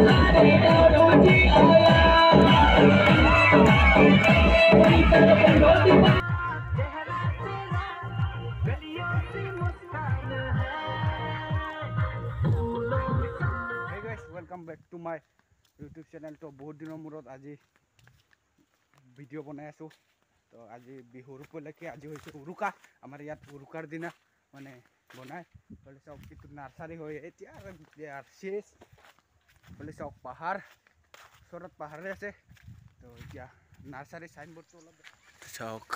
Welcome back to my YouTube channel. तो बहुत दिनों मूरत आज भिडिओ बनाई आसो। तो आज बिहुर उपलक्षे आज उरुका आमार इयात उरुकार दिना माने बनाय बोले सब कितु नार्सारी हो शेष बोले सब पहाड़ ओसरत पहाड़े आछे। तो इतना नार्सारी साइनबोर्ड तो अलग चाওক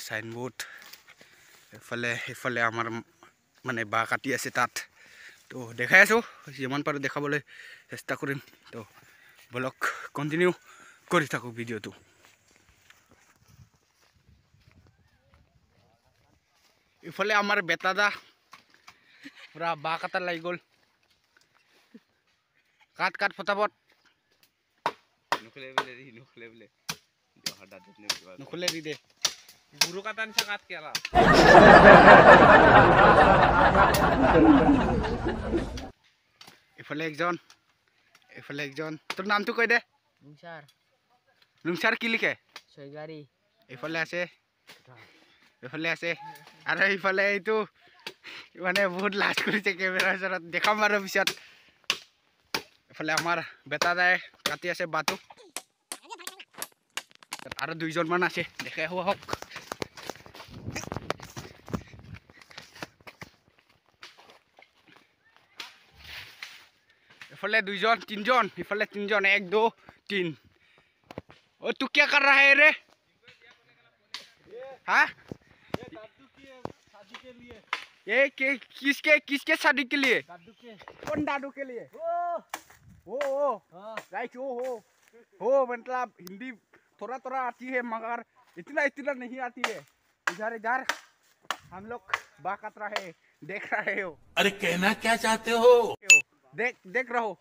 साइनबोर्ड एफाले आमार माने बाह काटी आछे तात। तो देखाई आसो जिमान पारो देखाबले चेष्टा करिम। तो ब्लग कन्टिन्यू करि थाको भिडिओ। इफाले आमार बेटादा पूरा बाह काटार लागि गल। काट काट फटाफट नुखुले दी दे गुरु काटा निशा काट केला। इफाले एकजन तोर नाम तो कई दे। लुंसार की लिखे सयगारी इफाले आछे आरो इफाले एतु माने बहुत लाज करिছে कैमेरा ओसरत देखाम आरो पिছত। इफाले आमार बेटा दाय काटी आछे बातु आरो दुइजन मान आछे देखाय हुआ हक। इफाले दुइजन तीनजन इफाले तीनजन 1 2 3। ओ तू क्या कर रहा है रे? हाँ ये किसके शादी के लिए? कौन दादू के लिए? ओ राइट हो मतलब हिंदी थोड़ा थोड़ा आती है मगर इतना नहीं आती है। इधर हम लोग बाह काट रहे हैं देख रहे हो। अरे कहना क्या चाहते हो? देख रहो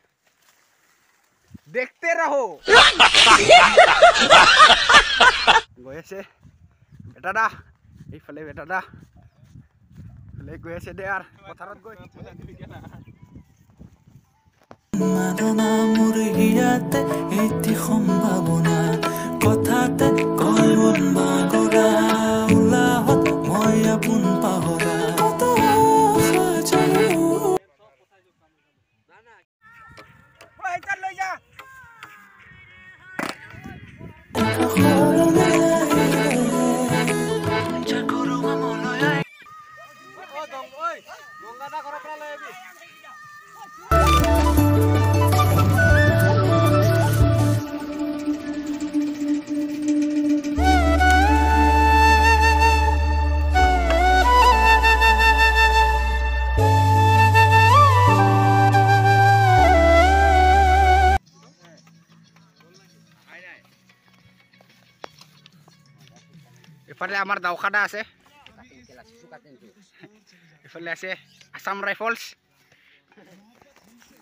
देखते रहो। गई आछे बेटादा এইফালে বেটাদা গৈ আছে দে আর পথাৰত গৈ মাদনা মোৰ হিয়াতে এতি সম্ভাৱনা কথাতে কয় মন মাগৰা উলাহত মই আপোন পাহৰা কত সাজানো ওই তার লৈ যা। इफाले आमार दावखादा आछे इफाले आछे आसाम राइफल्स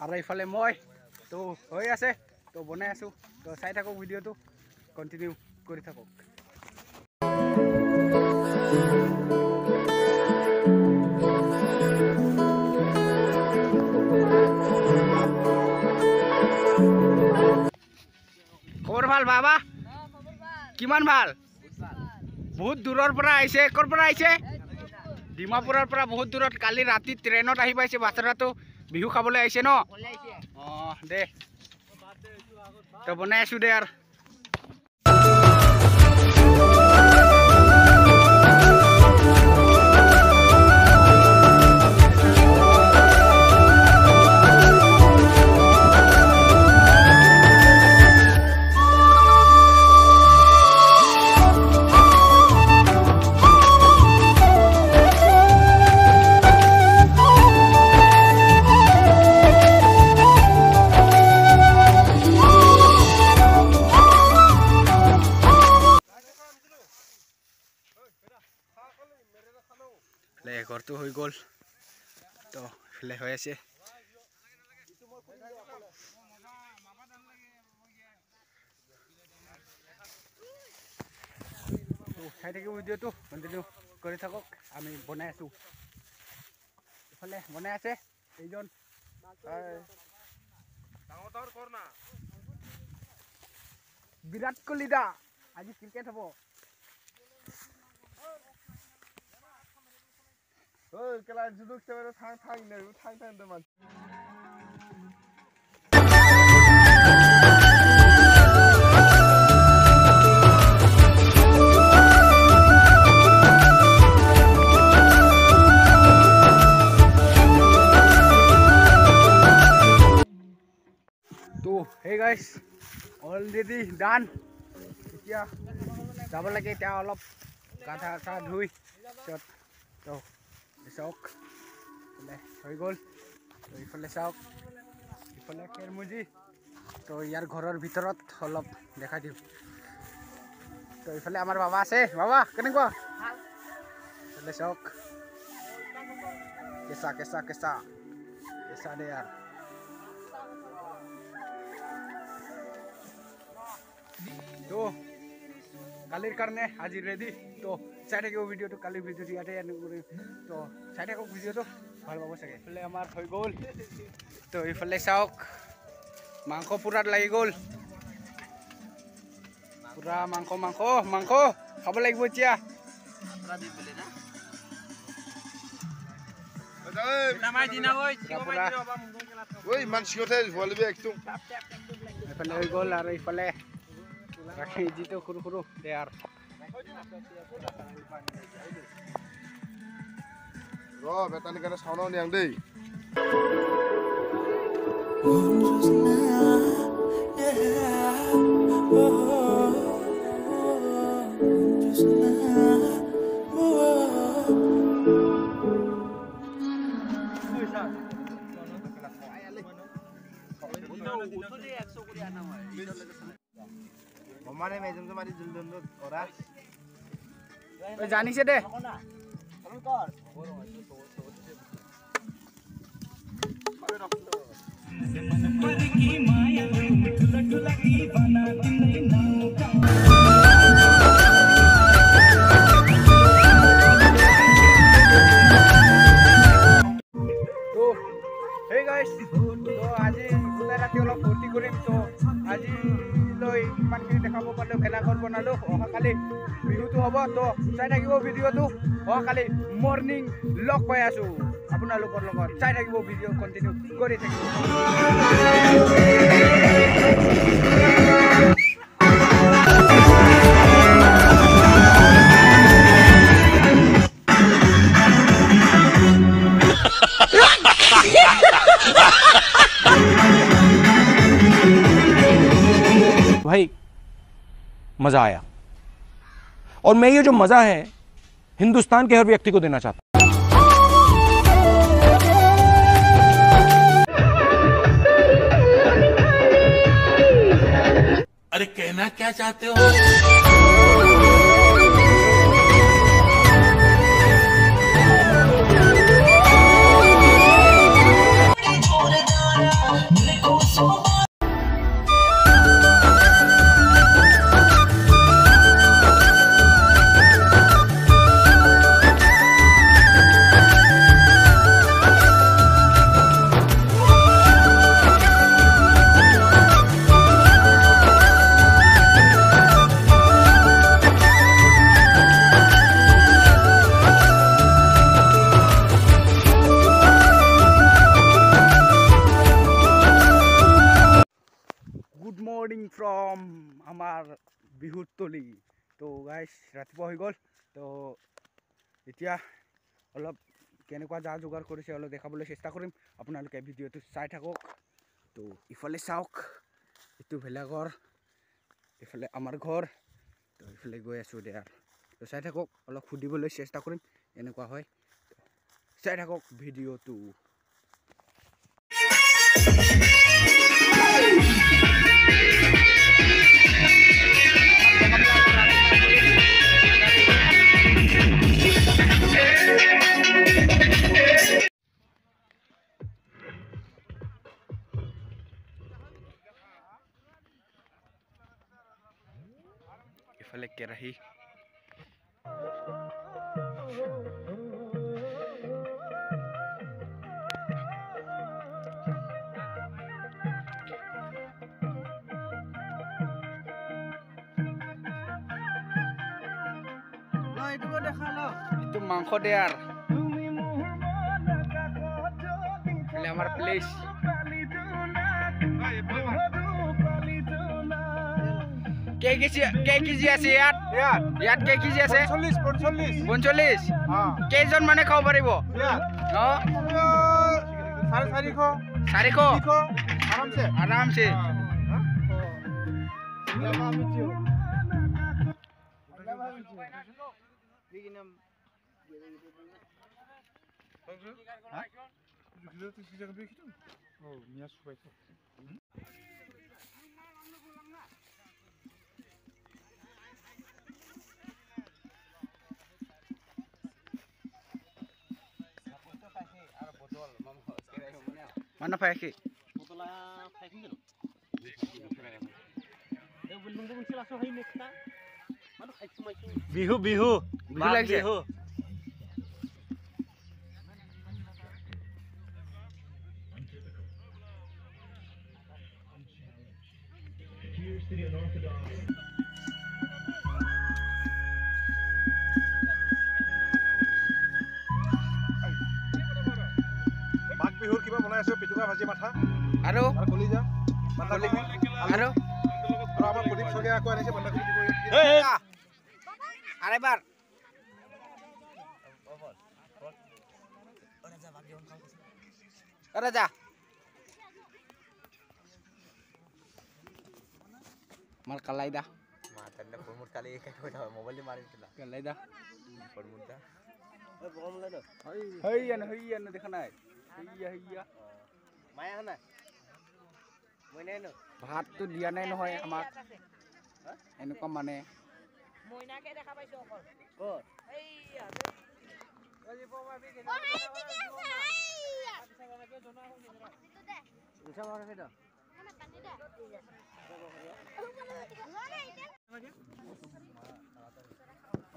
और इफाले मैं तो হৈ আছে तो बनाई आसो। तो चाई थाको भिडिओ तो कन्टिन्यू करि थाको। खबर ভাল बाबा किमान ভাল? बहुत दूरर पर आइसे कर पर आइसे डिमापुरर पर बहुत दूरत काली राति ट्रेनत आहि पाइसे बातरा। तो बिहु खाबले आइसे न दे तो बनाई आसु दे यार। घर तो हो गल तो इफाले हो आछे चाই থাকি ভিডিও তো কন্টিনিউ কৰি থাকক। আমি বনাই আছো ইফালে বনাই আছে এইজন বিৰাট কোহলি দা আজি ক্ৰিকেট হ'ব। তো hey guys, already done. এতিয়া যাব লাগে, এতিয়া অলপ গা চা ধুই পিছত তো চাওক হৈ গ'ল। তো ইফালে চাওক, ইফালে খেৰমুজি। তো ইয়াৰ ঘৰৰ ভিতৰত অলপ দেখাই দিওঁ। তো ইফালে আমাৰ বাবা আছে। বাবা কেনেকুৱা? ইফালে চাওক, কেঁচা কেঁচা কেঁচা কেঁচা দে আৰু। তো কালিৰ কাৰণে আজি ৰেডি। তো চাই থাকিব ভিডিঅ'টো, কালিৰ ভিডিঅ'টো ইয়াতে এণ্ড কৰিম। তো চাই থাকক ভিডিঅ'টো, ভাল পাব চাগে। এইফালে আমাৰ হৈ গ'ল। তো এইফালে চাওক, মাংস পুৰাত লাগি গ'ল। পুৰা মাংস মাংস মাংস খাব লাগিব এতিয়া। এইফালে হৈ গ'ল আৰু এইফালে ৰাখি যিটো সৰু সৰু দেয়াৰ বেটানি কাৰণে চাউন নিয়াং দেই। জানিছে দে। Hey guys, তো আজি গোটেই ৰাতি অলপ ফূৰ্তি কৰিম। তো আজিলৈ ইমানখিনি দেখাব পাৰিলোঁ, ভেলাঘৰ বনালোঁ। অহাকালি বিহুটো হ'ব। তো চাই থাকিব ভিডিঅ'টো। অহাকালি মৰ্ণিং লগ পাই আছোঁ আপোনালোকৰ লগত। চাই থাকিব ভিডিঅ' কণ্টিনিউ কৰি থাকিব। भाई मजा आया, और मैं ये जो मजा है हिंदुस्तान के हर व्यक्ति को देना चाहता हूं। अरे कहना क्या चाहते हो? গুড মৰ্ণিং ফ্ৰম আমাৰ বিহুৰ তলি। তো গাইজ ৰাতিপুৱা হৈ গ'ল। তো এতিয়া অলপ কেনেকুৱা যা যোগাৰ কৰিছে অলপ দেখাবলৈ চেষ্টা কৰিম। আপোনালোকে ভিডিঅ'টো চাই থাকক। তো ইফালে চাওক, এইটো ভেলাঘৰ, এইফালে আমাৰ ঘৰ। তো এইফালে গৈ আছোঁ দে আৰু। তো চাই থাকক, অলপ সুধিবলৈ চেষ্টা কৰিম এনেকুৱা হয়। চাই থাকক ভিডিঅ'টো। ইফালে কেৰাহী, itu mangko dear. Ini আমার প্লেস। কে কেজি আছে ইয়াত? ইয়াত কে কেজি আছে? 45। কেইজন মানে খাব পাৰিব? অঁ 450 আৰামছে। Mana pakai? Bihu bihu lagi. বিহুৰ কিবা বনাই আছো পিটুকা ভাজি মাথা আৰু কলিজা আৰু আমাৰ প্ৰদীপ চলিয়া আকৌ আনিছে বন্ধাকবি দিব আরেবার রাজা মার কালাই দা মাতালে ফোন কালি মোবাইল মারি দিলা কালাই দা ফোনটা বম লাই দা হইয়া দেখা নাই হইয়া মায়া না মই নাই ন ভাত তো দিয়া নাই নহয় আমাক এনেকুৱা মানে মইনাকে দেখা পাইছো অকল ক'ত এইয়া আজি পমা বি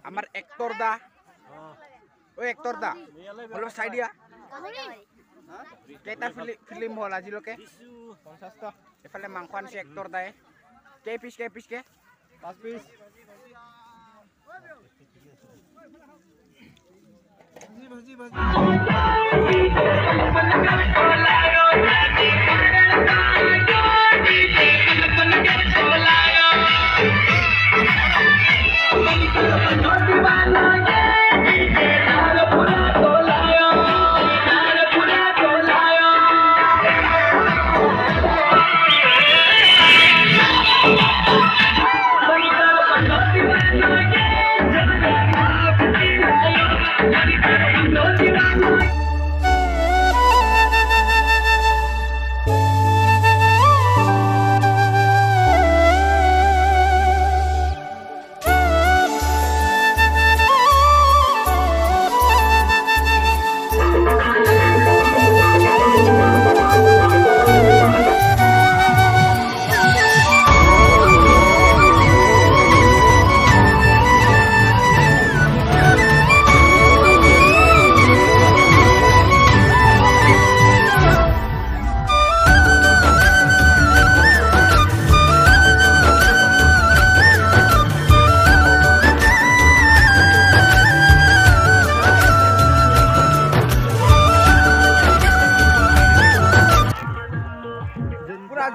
আমার এক্টর দা ও এক্টর দা হলো চাই দিয়া কেইটা ফিল্ম হল আজিলৈকে 50টা এফালে মাংস আনিছে এক্টৰ দাই কেই পিচ কে 5 পিচ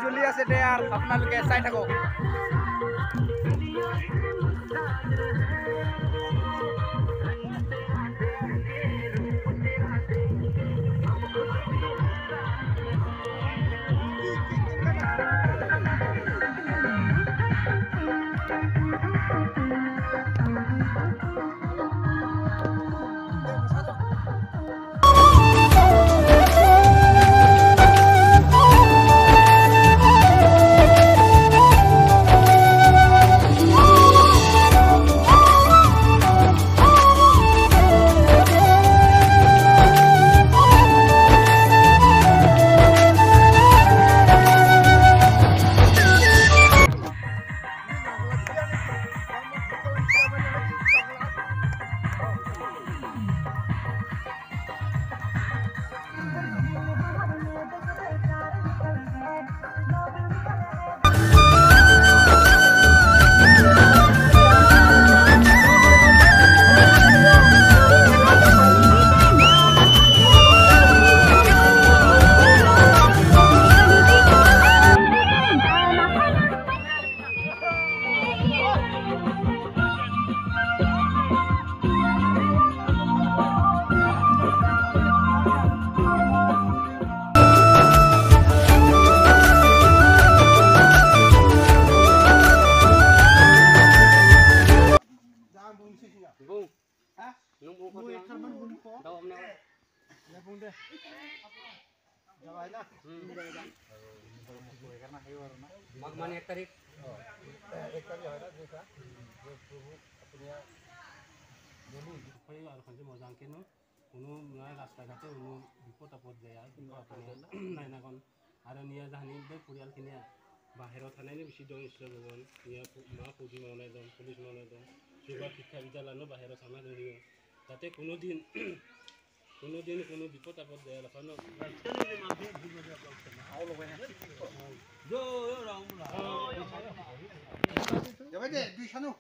জ্বলি আছে দে আৰ আপনাদেৰকে চাই থাকো মাঘ মানে 1 তাৰিখ কোনো নাই ৰাস্তা ঘাটে কোনো বিপদ আপদ যায় কিন্তু আপোনাৰ নাইনাখন আৰু নিয়া জাহানি পৰিয়ালখিনিয়ে বাহিৰত থানাইনে বেছি দং ইচ্ছা ভগৱান নিয়া মা ফৌজি মাওনাই দম পুলিচ মাওনাই দম যোগা শিক্ষা বিদ্যালয়নো বাহিৰত থানা ধৰিব যাতে কোনোদিন কোনো বিপদ আপদ যায় লাফানো যাবাই দে দুই চানো